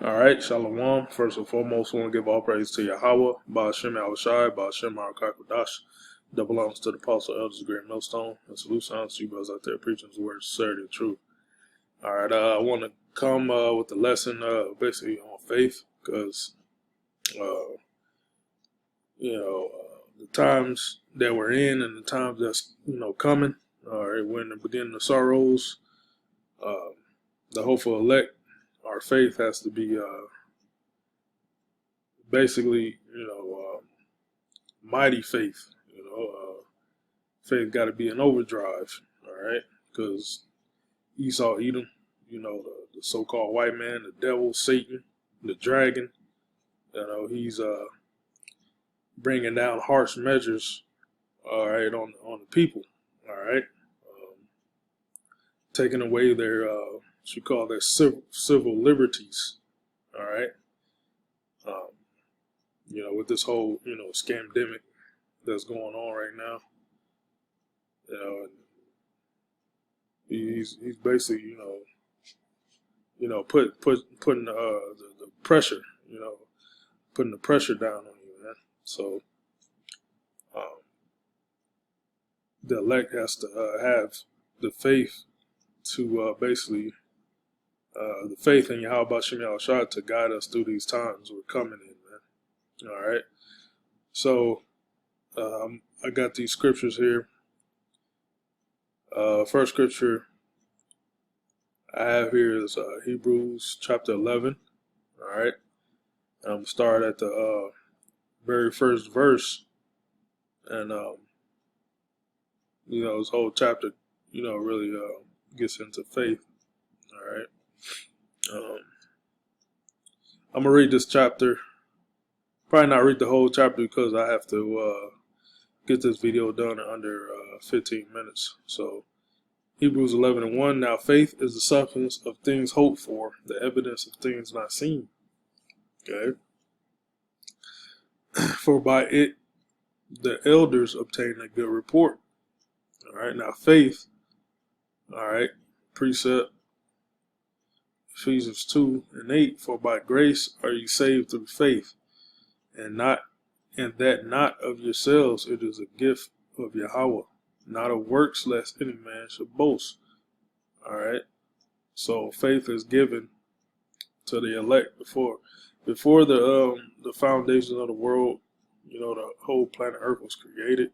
All right, Shalom. First and foremost, I want to give all praise to Yahweh, Ba'ashem Yahushai, Ba'ashem Harakakodash. That belongs to the Apostle Elders, Great Millstone, and salute sounds to you brothers out there preaching the word, sincerity, and truth. All right, I want to come with the lesson basically on faith, because the times that we're in and the times that's coming. All right, we're in the beginning of sorrows. The hopeful elect, our faith has to be basically, mighty faith. Faith got to be in overdrive. All right, because Esau, Edom, the so-called white man, the devil, Satan, the dragon. He's bringing down harsh measures. All right, on the people. All right, taking away their what you call their civil liberties. All right. With this whole, scamdemic that's going on right now, and he's basically, putting the pressure, putting the pressure down on you, man. So the elect has to have the faith to basically the faith in Yahweh Ba'ashem Yahushua to guide us through these times we're coming in, man. All right. So I got these scriptures here. First scripture I have here is Hebrews chapter 11. All right. I'm going to start at the very first verse. And, this whole chapter, really gets into faith. All right. I'm going to read this chapter. Probably not read the whole chapter because I have to get this video done in under 15 minutes. So Hebrews 11:1. Now faith is the substance of things hoped for, the evidence of things not seen. Okay. For by it the elders obtained a good report. All right. Now faith. All right. Precept. Ephesians 2:8. For by grace are you saved through faith, and that not of yourselves, it is a gift of Yahweh, not of works, lest any man should boast. All right. So faith is given to the elect before the foundations of the world. The whole planet Earth was created.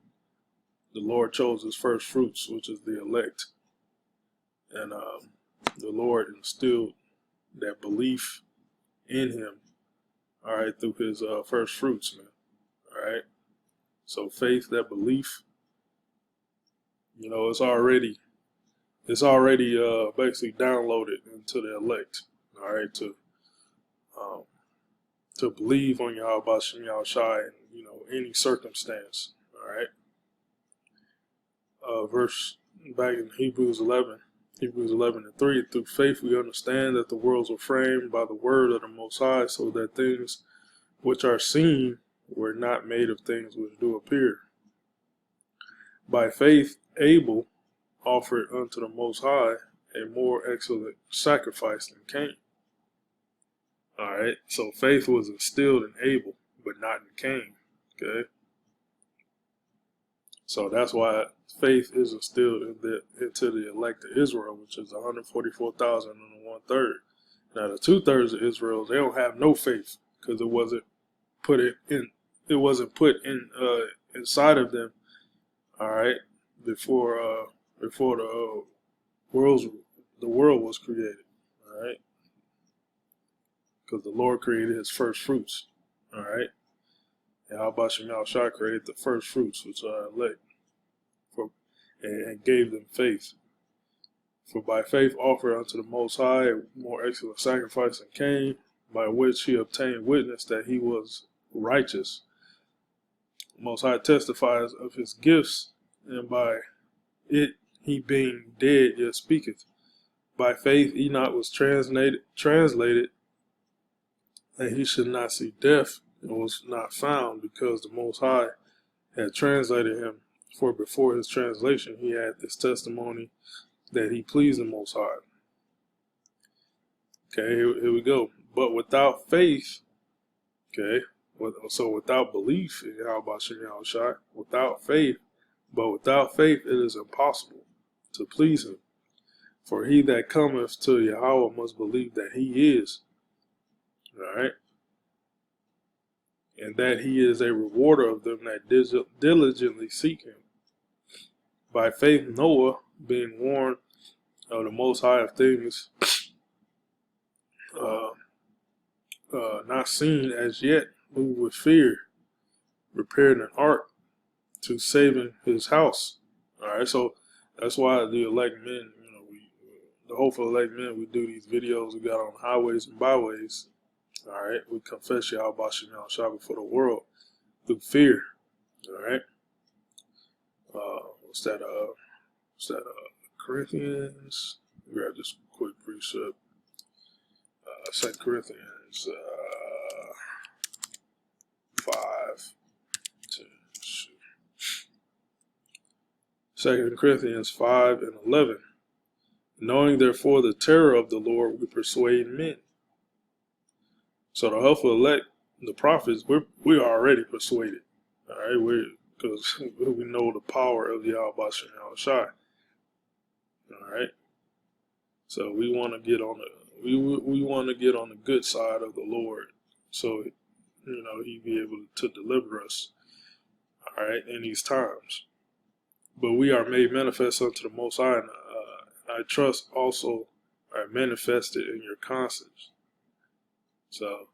The Lord chose His first fruits, which is the elect, and the Lord instilled that belief in Him. All right, through His first fruits, man. All right. So faith, that belief, it's already basically downloaded into the elect. All right, to believe on Yahweh Ba'ashem Yahushai in any circumstance. All right. Verse back in Hebrews 11:3. Through faith we understand that the worlds were framed by the word of the Most High, so that things which are seen were not made of things which do appear. By faith Abel offered unto the Most High a more excellent sacrifice than Cain. All right, so faith was instilled in Abel, but not in Cain. Okay, so that's why faith is instilled into the elect of Israel, which is 144,000 and 1/3. Now the 2/3 of Israel, they don't have no faith because it wasn't put inside of them. All right, before the world was created. All right, because the Lord created His first fruits. All right, and Yahweh Ba'ashem Yahushua created the first fruits, which are elect, and gave them faith. For by faith offered unto the Most High a more excellent sacrifice than Cain, by which he obtained witness that he was righteous. The Most High testifies of His gifts, and by it he being dead yet speaketh. By faith Enoch was translated that he should not see death, and was not found, because the Most High had translated him. For before his translation he had this testimony that he pleased the Most High. Okay, here we go. but without faith, okay, so without belief in Yahweh Shem Yahushai, without faith, but without faith it is impossible to please him. For he that cometh to Yahweh must believe that he is, all right, and that he is a rewarder of them that diligently seek him. By faith Noah, being warned of the Most High of things not seen as yet, moved with fear, prepared an ark to saving his house. All right, so that's why the elect men, the hopeful elect men, we do these videos. We got on highways and byways. All right, we confess Yahweh Shem Yahushua before the world through fear. All right, what's that? Corinthians. Grab this quick precept. 2 Corinthians 5. 2 Corinthians 5 and 11. Knowing therefore the terror of the Lord, we persuade men. So the helpful elect, the prophets, we're already persuaded. All right, because we know the power of Yahweh Shem Yahushai. All right, so we want to get on we want to get on the good side of the Lord, so He be able to deliver us. All right, in these times. But we are made manifest unto the Most High, and I trust also are manifested in your conscience. So,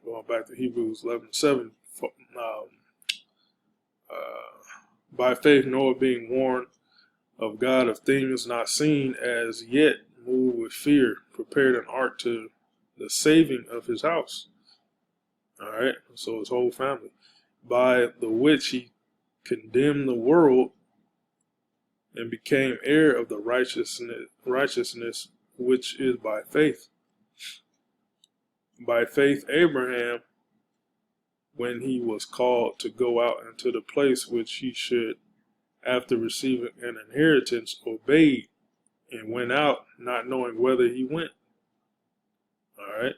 going back to Hebrews 11:7, by faith Noah, being warned of God of things not seen as yet, moved with fear, prepared an ark to the saving of his house. All right, so his whole family, by the which he condemned the world and became heir of the righteousness which is by faith. By faith Abraham, when he was called to go out into the place which he should, after receiving an inheritance, obeyed, and went out, not knowing whither he went. All right.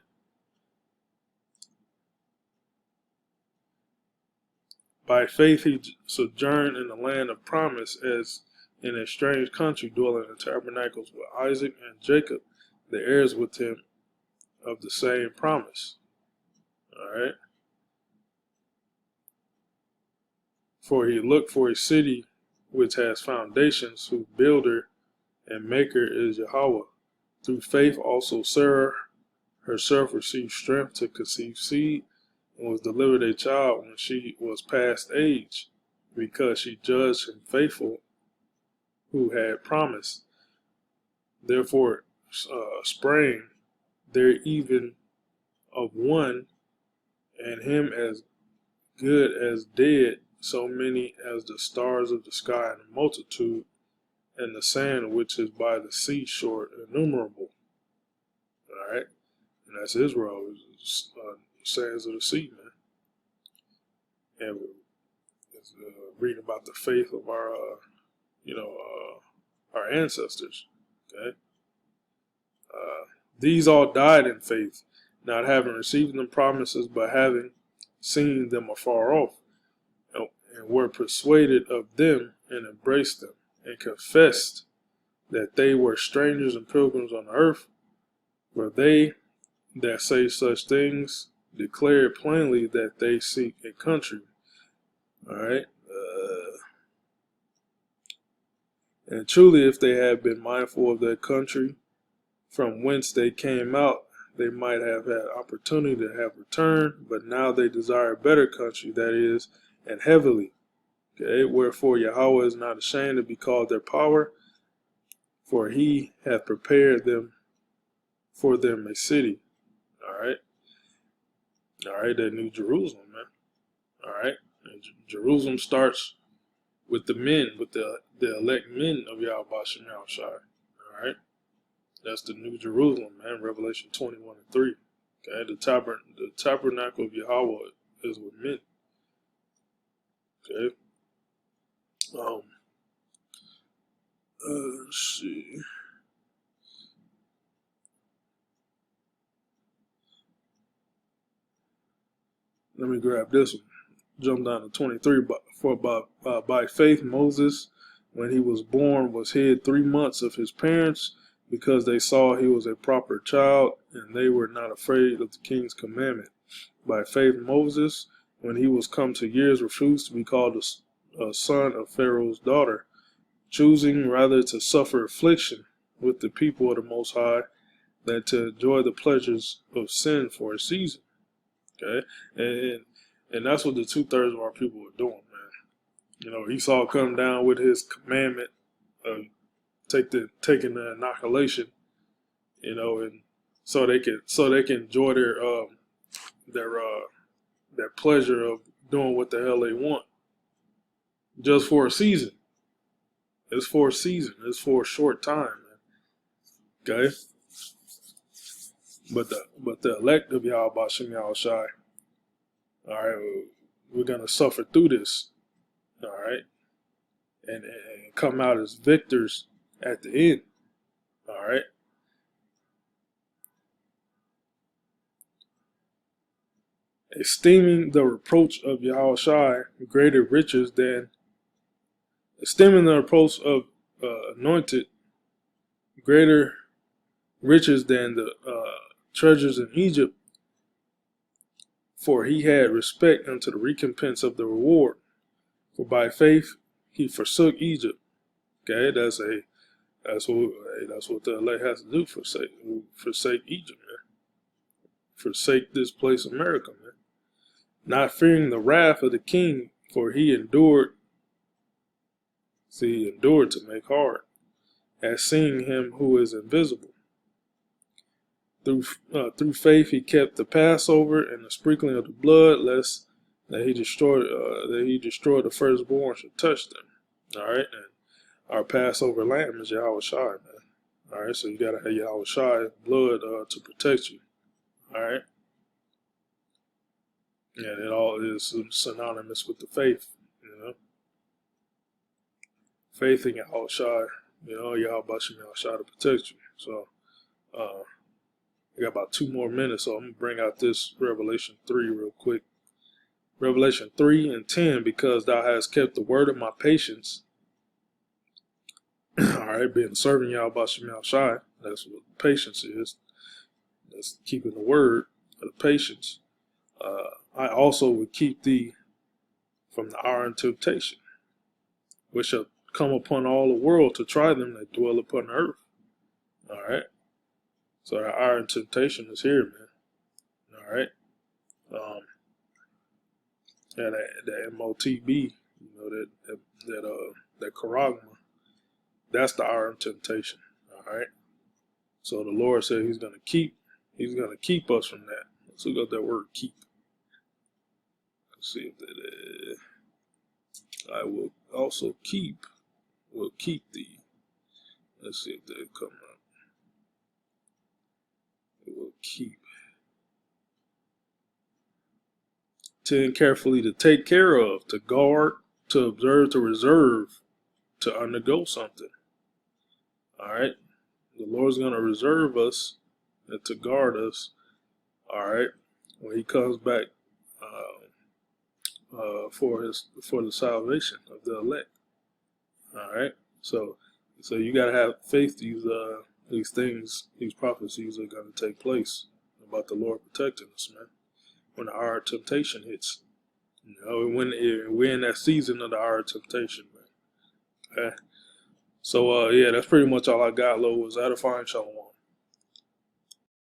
By faith he sojourned in the land of promise, as in a strange country, dwelling in tabernacles with Isaac and Jacob, the heirs with him of the same promise. All right. For he looked for a city which has foundations, whose builder and maker is Yahweh. Through faith also Sarah herself received strength to conceive seed, and was delivered a child when she was past age, because she judged him faithful who had promised. Therefore sprang there even of one, and him as good as dead, so many as the stars of the sky, and a multitude, and the sand which is by the seashore, innumerable. All right, and that's Israel, sands of the sea, man. And it's reading about the faith of our, our ancestors. Okay, these all died in faith, not having received them promises, but having seen them afar off, and were persuaded of them, and embraced them, and confessed that they were strangers and pilgrims on earth. For they that say such things declare plainly that they seek a country. All right. And truly, if they had been mindful of their country from whence they came out, they might have had opportunity to have returned, but now they desire a better country, that is, and heavenly. Okay, wherefore Yahweh is not ashamed to be called their power, for he hath prepared them for them a city. All right, that New Jerusalem, man. All right, and Jerusalem starts with the men, with the elect men of Yahweh Shem Yahushai. All right, that's the New Jerusalem, man. Revelation 21:3. Okay, the tabernacle of Yahweh is with men. Okay. Let's see. let me grab this one. Jump down to 23. By faith, Moses, when he was born, was hid 3 months of his parents, because they saw he was a proper child, and they were not afraid of the king's commandment. By faith, Moses, when he was come to years, refused to be called a son of Pharaoh's daughter, choosing rather to suffer affliction with the people of the Most High than to enjoy the pleasures of sin for a season. Okay, and that's what the 2/3 of our people are doing, man. You know, Esau come down with his commandment of taking the inoculation, you know, and so they can enjoy their pleasure of doing what the hell they want, just for a season. It's for a season. It's for a short time, man. Okay. But the elect of Yahweh Bashim Yahushai, all right, we're gonna suffer through this, all right, and come out as victors at the end, all right. Esteeming the reproach of Yahushai greater riches than esteeming the reproach of anointed greater riches than the treasures in Egypt, for he had respect unto the recompense of the reward. For by faith he forsook Egypt. Okay, that's what the elect has to do. Forsake Egypt, man. Forsake this place, America, man. Not fearing the wrath of the king, for he endured. See, he endured to make hard, as seeing him who is invisible. Through faith he kept the Passover and the sprinkling of the blood, lest that he destroyed the firstborn should touch them. All right, and our Passover lamb is Yahushai, man. All right, so you gotta have Yahushai blood to protect you. All right, and it all is synonymous with the faith, you know. Faith in Yahushai, you know, Yahweh Yahushai to protect you. So, I got about 2 more minutes, so I'm going to bring out this Revelation 3 real quick. Revelation 3:10, because thou hast kept the word of my patience. All right, being serving Yahweh Yahushai, that's what patience is. That's keeping the word of the patience. I also will keep thee from the hour of temptation, which shall come upon all the world to try them that dwell upon the earth. All right. So the hour of temptation is here, man. All right. And that MOTB, you know, that charagma, that's the hour of temptation. All right. So the Lord said He's gonna keep us from that. Let's look at that word keep. Let's see if that is. I will also will keep thee. Let's see if they come up. It will keep. To carefully to take care of, to guard, to observe, to reserve, to undergo something. All right. The Lord's going to reserve us and to guard us. All right. When He comes back for the salvation of the elect. All right. So you got to have faith. These things, these prophecies are going to take place about the Lord protecting us, man. When the hour of temptation hits, you know, when we're in that season of the hour of temptation, man. Okay. So yeah, that's pretty much all I got. Lo, was edifying. Shalom.